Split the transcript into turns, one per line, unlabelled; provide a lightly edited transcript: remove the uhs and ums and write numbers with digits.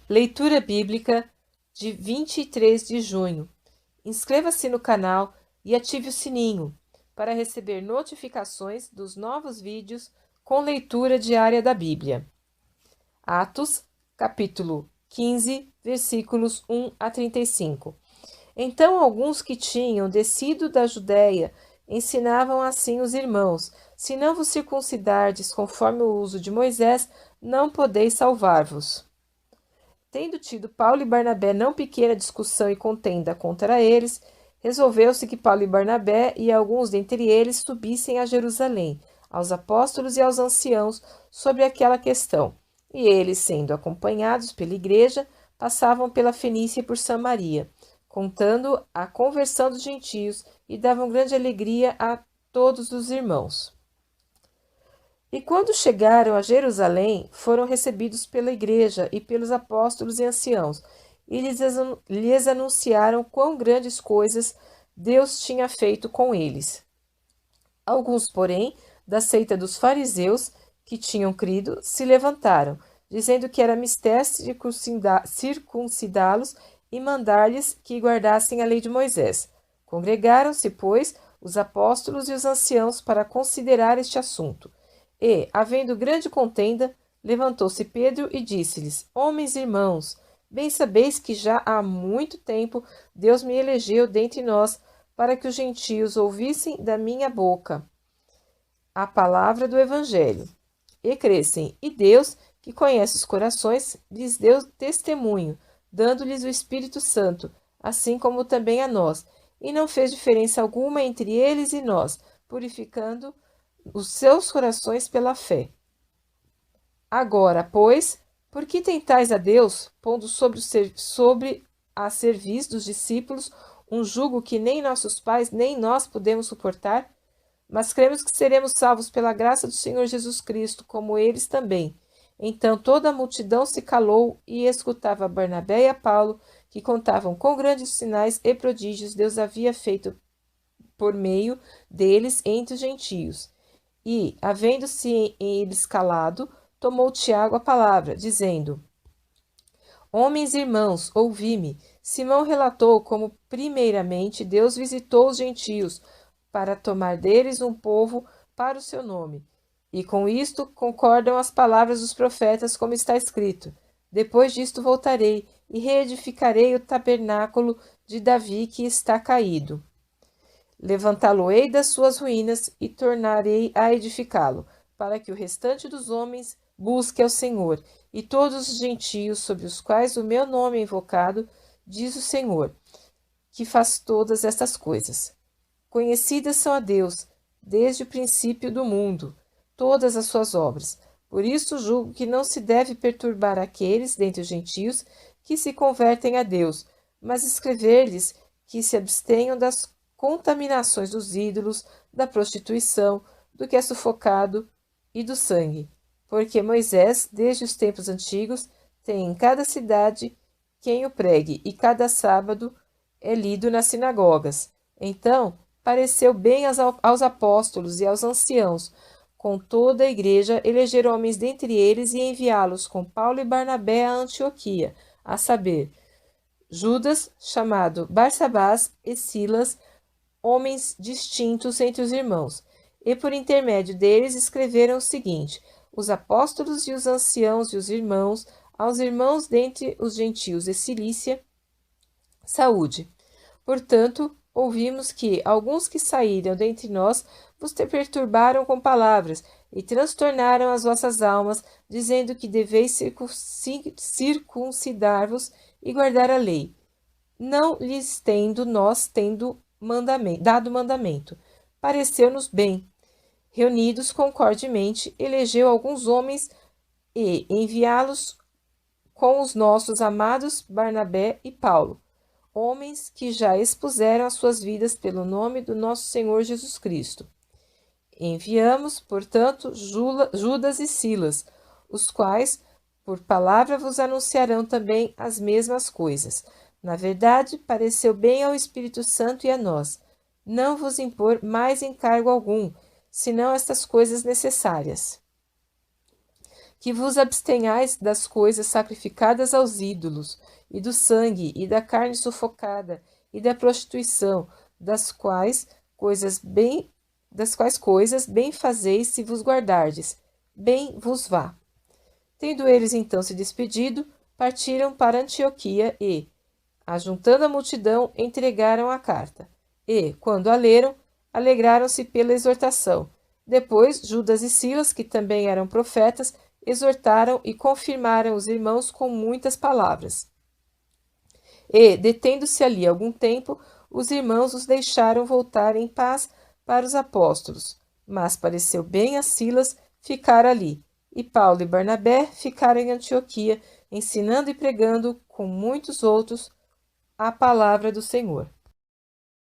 Leitura bíblica de 23 de junho. Inscreva-se no canal e ative o sininho para receber notificações dos novos vídeos com leitura diária da Bíblia. Atos, capítulo 15, versículos 1 a 35. Então alguns que tinham descido da Judéia ensinavam assim os irmãos: se não vos circuncidardes conforme o uso de Moisés, não podeis salvar-vos. Tendo tido Paulo e Barnabé não pequena discussão e contenda contra eles, resolveu-se que Paulo e Barnabé e alguns dentre eles subissem a Jerusalém, aos apóstolos e aos anciãos, sobre aquela questão. E eles, sendo acompanhados pela igreja, passavam pela Fenícia e por Samaria, contando a conversão dos gentios, e davam grande alegria a todos os irmãos. E quando chegaram a Jerusalém, foram recebidos pela igreja e pelos apóstolos e anciãos, e lhes anunciaram quão grandes coisas Deus tinha feito com eles. Alguns, porém, da seita dos fariseus, que tinham crido, se levantaram, dizendo que era mister circuncidá-los e mandar-lhes que guardassem a lei de Moisés. Congregaram-se, pois, os apóstolos e os anciãos para considerar este assunto. E, havendo grande contenda, levantou-se Pedro e disse-lhes: Homens e irmãos, bem sabeis que já há muito tempo Deus me elegeu dentre nós para que os gentios ouvissem da minha boca a palavra do Evangelho e crescem. E Deus, que conhece os corações, lhes deu testemunho, dando-lhes o Espírito Santo, assim como também a nós, e não fez diferença alguma entre eles e nós, purificando os seus corações pela fé. Agora, pois, por que tentais a Deus, pondo sobre a cerviz dos discípulos um jugo que nem nossos pais nem nós podemos suportar? Mas cremos que seremos salvos pela graça do Senhor Jesus Cristo, como eles também. Então toda a multidão se calou e escutava Barnabé e a Paulo, que contavam com grandes sinais e prodígios Deus havia feito por meio deles entre os gentios. E, havendo-se eles calado, tomou Tiago a palavra, dizendo: Homens e irmãos, ouvi-me. Simão relatou como, primeiramente, Deus visitou os gentios, para tomar deles um povo para o seu nome. E com isto concordam as palavras dos profetas, como está escrito: Depois disto voltarei e reedificarei o tabernáculo de Davi que está caído. Levantá-lo-ei das suas ruínas e tornarei a edificá-lo, para que o restante dos homens busque ao Senhor, e todos os gentios sobre os quais o meu nome é invocado, diz o Senhor, que faz todas estas coisas. Conhecidas são a Deus, desde o princípio do mundo, todas as suas obras. Por isso julgo que não se deve perturbar aqueles, dentre os gentios, que se convertem a Deus, mas escrever-lhes que se abstenham das contaminações dos ídolos, da prostituição, do que é sufocado e do sangue. Porque Moisés, desde os tempos antigos, tem em cada cidade quem o pregue, e cada sábado é lido nas sinagogas. Então, pareceu bem aos apóstolos e aos anciãos, com toda a igreja, eleger homens dentre eles e enviá-los com Paulo e Barnabé a Antioquia, a saber, Judas, chamado Barsabás, e Silas, homens distintos entre os irmãos, e por intermédio deles escreveram o seguinte: os apóstolos e os anciãos e os irmãos, aos irmãos dentre os gentios de Cilícia, saúde. Portanto, ouvimos que alguns que saíram dentre nós vos perturbaram com palavras e transtornaram as vossas almas, dizendo que deveis circuncidar-vos e guardar a lei, não lhes tendo dado mandamento. Pareceu-nos bem. Reunidos concordemente, elegeu alguns homens e enviá-los com os nossos amados Barnabé e Paulo, homens que já expuseram as suas vidas pelo nome do nosso Senhor Jesus Cristo. Enviamos, portanto, Judas e Silas, os quais, por palavra, vos anunciarão também as mesmas coisas. Na verdade, pareceu bem ao Espírito Santo e a nós, não vos impor mais encargo algum, senão estas coisas necessárias: que vos abstenhais das coisas sacrificadas aos ídolos, e do sangue, e da carne sufocada, e da prostituição, das quais coisas bem fazeis se vos guardardes, bem vos vá. Tendo eles então se despedido, partiram para Antioquia e, ajuntando a multidão, entregaram a carta. E, quando a leram, alegraram-se pela exortação. Depois, Judas e Silas, que também eram profetas, exortaram e confirmaram os irmãos com muitas palavras. E, detendo-se ali algum tempo, os irmãos os deixaram voltar em paz para os apóstolos. Mas pareceu bem a Silas ficar ali, e Paulo e Barnabé ficaram em Antioquia, ensinando e pregando com muitos outros a palavra do Senhor.